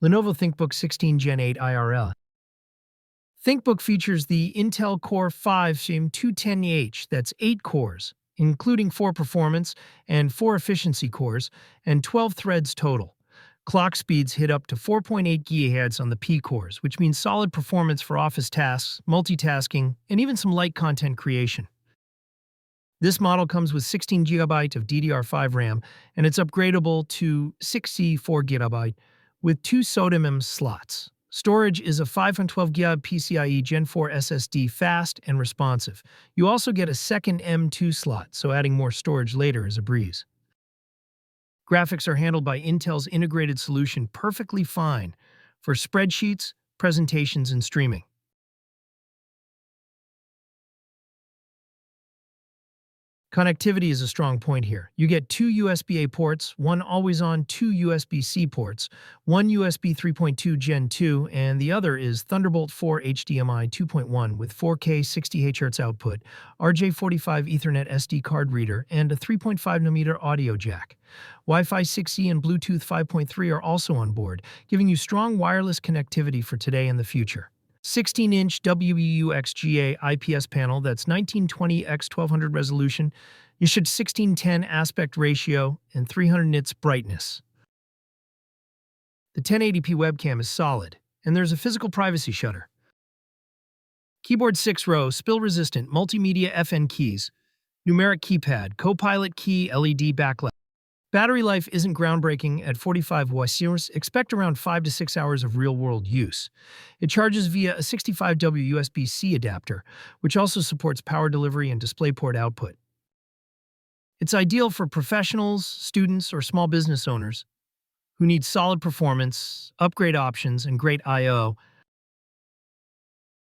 Lenovo ThinkBook 16 Gen 8 IRL. ThinkBook features the Intel Core 5 210H, that's 8 cores, including 4 performance and 4 efficiency cores, and 12 threads total. Clock speeds hit up to 4.8 GHz on the P cores, which means solid performance for office tasks, multitasking, and even some light content creation. This model comes with 16 GB of DDR5 RAM, and it's upgradable to 64 GB with 2 SODIMM slots. Storage is a 512 GB PCIe Gen 4 SSD, fast and responsive. You also get a second M2 slot, so adding more storage later is a breeze. Graphics are handled by Intel's integrated solution perfectly fine for spreadsheets, presentations, and streaming. Connectivity is a strong point here. You get 2 USB-A ports, one always-on, 2 USB-C ports, one USB 3.2 Gen 2, and the other is Thunderbolt 4 HDMI 2.1 with 4K 60Hz output, RJ45 Ethernet SD card reader, and a 3.5mm audio jack. Wi-Fi 6E and Bluetooth 5.3 are also on board, giving you strong wireless connectivity for today and the future. 16-inch WEU-XGA IPS panel that's 1920 x 1200 resolution. You should 16:10 aspect ratio and 300 nits brightness. The 1080p webcam is solid, and there's a physical privacy shutter. Keyboard 6-row, spill-resistant, multimedia FN keys, numeric keypad, Copilot key, LED backlight. Battery life isn't groundbreaking at 45 watts. Expect around 5 to 6 hours of real-world use. It charges via a 65W USB-C adapter, which also supports power delivery and DisplayPort output. It's ideal for professionals, students, or small business owners who need solid performance, upgrade options, and great I/O